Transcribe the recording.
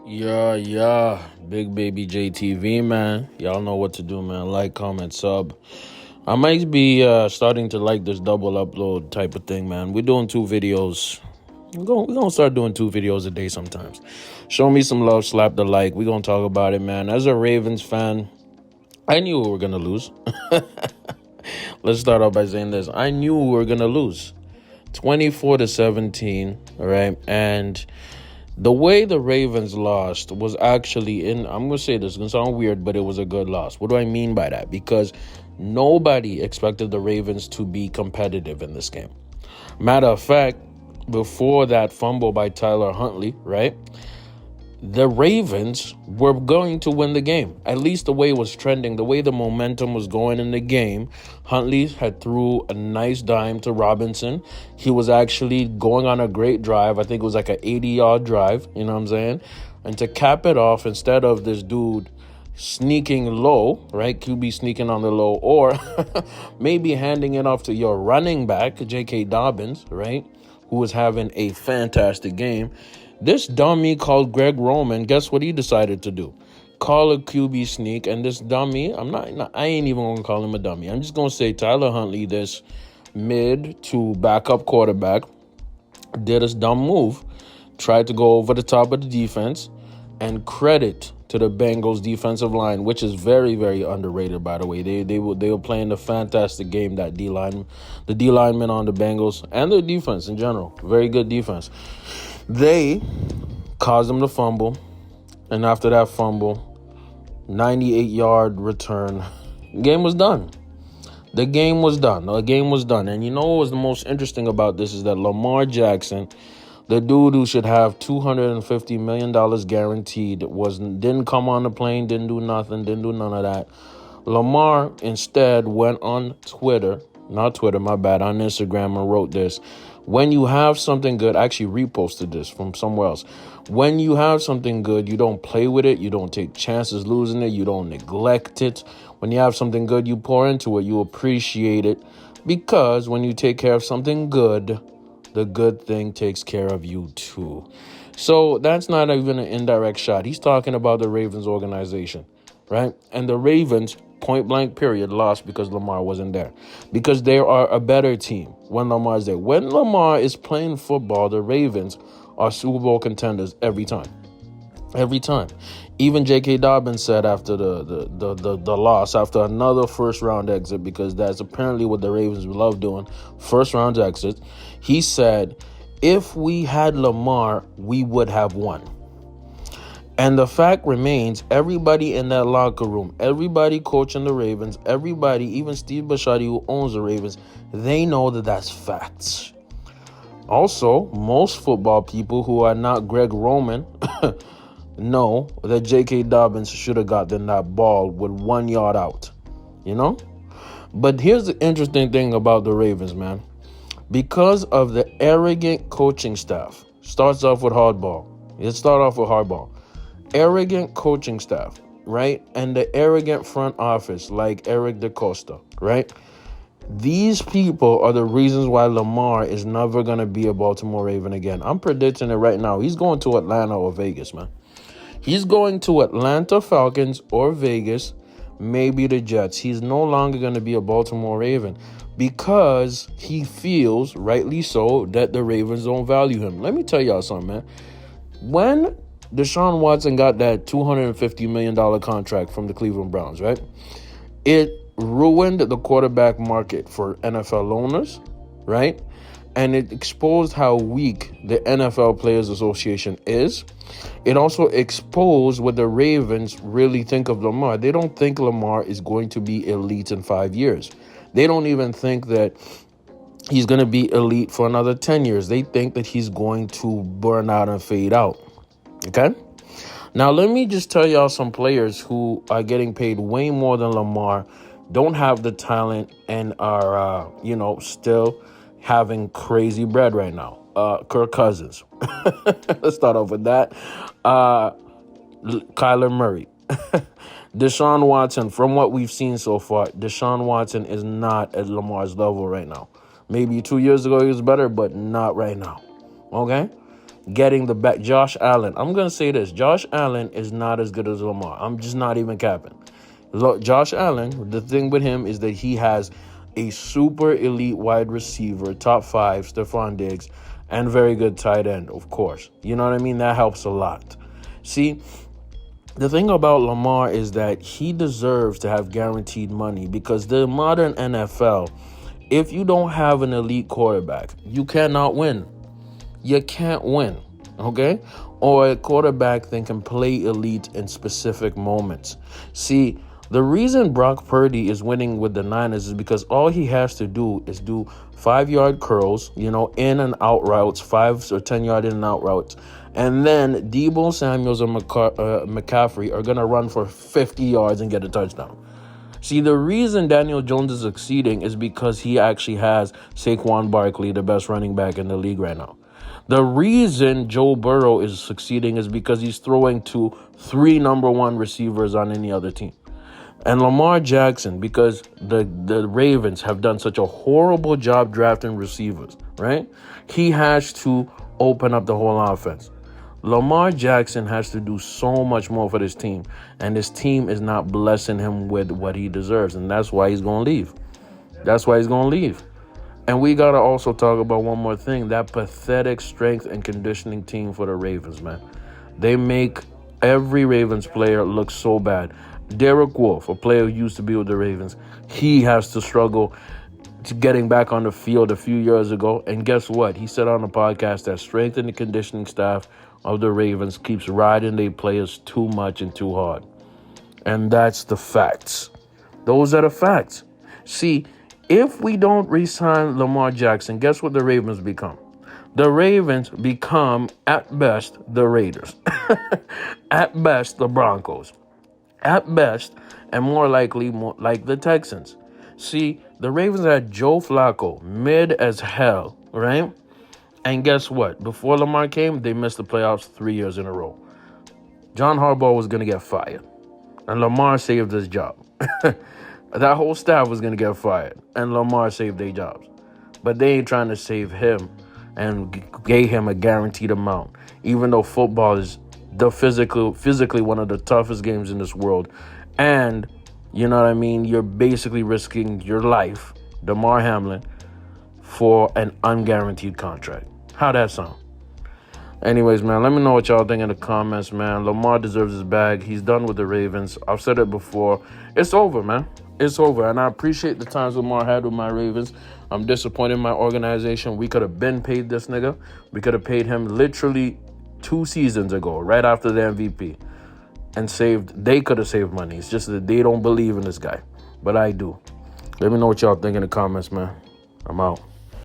Yeah, Big Baby JTV, man. Y'all know what to do, man. Like, comment, sub. I might be starting to like this double upload type of thing, man. We're doing 2 videos. We're gonna start doing 2 videos a day sometimes. Show me some love, slap the like. We're gonna talk about it, man. As a Ravens fan, I knew we were gonna lose. Let's start off by saying this. I knew we were gonna lose. 24-17, all right? And the way the Ravens lost was actually I'm going to say this, it's going to sound weird, but it was a good loss. What do I mean by that? Because nobody expected the Ravens to be competitive in this game. Matter of fact, before that fumble by Tyler Huntley, right? The Ravens were going to win the game. At least the way it was trending, the way the momentum was going in the game. Huntley had threw a nice dime to Robinson. He was actually going on a great drive. I think it was like an 80-yard drive, you know what I'm saying? And to cap it off, instead of this dude sneaking low, right? QB sneaking on the low, or maybe handing it off to your running back, J.K. Dobbins, right? Who was having a fantastic game. This dummy called Greg Roman, guess what he decided to do? Call a QB sneak, and this dummy, I ain't even going to call him a dummy. I'm just going to say Tyler Huntley, this mid to backup quarterback, did this dumb move, tried to go over the top of the defense, and credit to the Bengals defensive line, which is very, very underrated, by the way. They were playing a fantastic game, that D-line, the D-linemen on the Bengals, and the defense in general. Very good defense. They caused them to fumble, and after that fumble, 98-yard return, game was done. The game was done. And you know what was the most interesting about this is that Lamar Jackson, the dude who should have $250 million guaranteed, didn't come on the plane, didn't do nothing, didn't do none of that. Lamar instead went on on Instagram and wrote this. When you have something good, I actually reposted this from somewhere else. When you have something good, you don't play with it. You don't take chances losing it. You don't neglect it. When you have something good, you pour into it. You appreciate it. Because when you take care of something good, the good thing takes care of you too. So that's not even an indirect shot. He's talking about the Ravens organization, right? And the Ravens, point blank period, lost because Lamar wasn't there. Because they are a better team when Lamar's there. When Lamar is playing football, the Ravens are Super Bowl contenders every time. Every time. Even J.K. Dobbins said after the loss, after another first-round exit, because that's apparently what the Ravens love doing, first-round exit, he said, if we had Lamar, we would have won. And the fact remains, everybody in that locker room, everybody coaching the Ravens, everybody, even Steve Bisciotti who owns the Ravens, they know that that's facts. Also, most football people who are not Greg Roman know that J.K. Dobbins should have gotten that ball with 1 yard out, you know? But here's the interesting thing about the Ravens, man. Because of the arrogant coaching staff, starts off with hardball. Arrogant coaching staff, right? And the arrogant front office, like Eric DaCosta, right? These people are the reasons why Lamar is never going to be a Baltimore Raven again. I'm predicting it right now. He's going to Atlanta or Vegas, man. He's going to Atlanta Falcons or Vegas, maybe the Jets. He's no longer going to be a Baltimore Raven because he feels, rightly so, that the Ravens don't value him. Let me tell y'all something, man. When Deshaun Watson got that $250 million contract from the Cleveland Browns, right? It ruined the quarterback market for NFL owners, right? And it exposed how weak the NFL Players Association is. It also exposed what the Ravens really think of Lamar. They don't think Lamar is going to be elite in 5 years. They don't even think that he's going to be elite for another 10 years. They think that he's going to burn out and fade out. Okay? Now, let me just tell y'all some players who are getting paid way more than Lamar, don't have the talent, and are, still having crazy bread right now. Kirk Cousins. Let's start off with that. Kyler Murray. Deshaun Watson. From what we've seen so far, Deshaun Watson is not at Lamar's level right now. Maybe 2 years ago he was better, but not right now. Okay? getting the back. Josh Allen. I'm going to say this. Josh Allen is not as good as Lamar. I'm just not even capping. Look, Josh Allen, the thing with him is that he has a super elite wide receiver, top 5, Stephon Diggs, and very good tight end, of course. You know what I mean? That helps a lot. See, the thing about Lamar is that he deserves to have guaranteed money because the modern NFL, if you don't have an elite quarterback, you cannot win. You can't win, okay? Or a quarterback that can play elite in specific moments. See, the reason Brock Purdy is winning with the Niners is because all he has to do is do 5-yard curls, in and out routes, 5 or 10-yard in and out routes. And then Deebo Samuels and McCaffrey are going to run for 50 yards and get a touchdown. See, the reason Daniel Jones is succeeding is because he actually has Saquon Barkley, the best running back in the league right now. The reason Joe Burrow is succeeding is because he's throwing to 3 number 1 receivers on any other team. And Lamar Jackson, because the Ravens have done such a horrible job drafting receivers, right? He has to open up the whole offense. Lamar Jackson has to do so much more for this team, and this team is not blessing him with what he deserves, and that's why he's going to leave. That's why he's going to leave. And we got to also talk about one more thing, that pathetic strength and conditioning team for the Ravens, man. They make every Ravens player look so bad. Derek Wolfe, a player who used to be with the Ravens, he has to struggle to getting back on the field a few years ago. And guess what? He said on the podcast that strength and the conditioning staff of the Ravens keeps riding their players too much and too hard. And that's the facts. Those are the facts. See, if we don't re-sign Lamar Jackson, guess what the Ravens become? The Ravens become, at best, the Raiders. At best, the Broncos. At best, and more likely, like the Texans. See, the Ravens had Joe Flacco, mid as hell, right? And guess what? Before Lamar came, they missed the playoffs 3 years in a row. John Harbaugh was going to get fired, and Lamar saved his job. That whole staff was going to get fired, and Lamar saved their jobs. But they ain't trying to save him and gave him a guaranteed amount, even though football is the physically one of the toughest games in this world. And, you know what I mean, you're basically risking your life, Damar Hamlin, for an unguaranteed contract. How that sound? Anyways, man, let me know what y'all think in the comments, man. Lamar deserves his bag. He's done with the Ravens. I've said it before. It's over, man. It's over. And I appreciate the times Lamar had with my Ravens. I'm disappointed in my organization. We could have been paid this nigga. We could have paid him literally 2 seasons ago, right after the MVP, and they could have saved money. It's just that they don't believe in this guy, but I do. Let me know what y'all think in the comments, man. I'm out.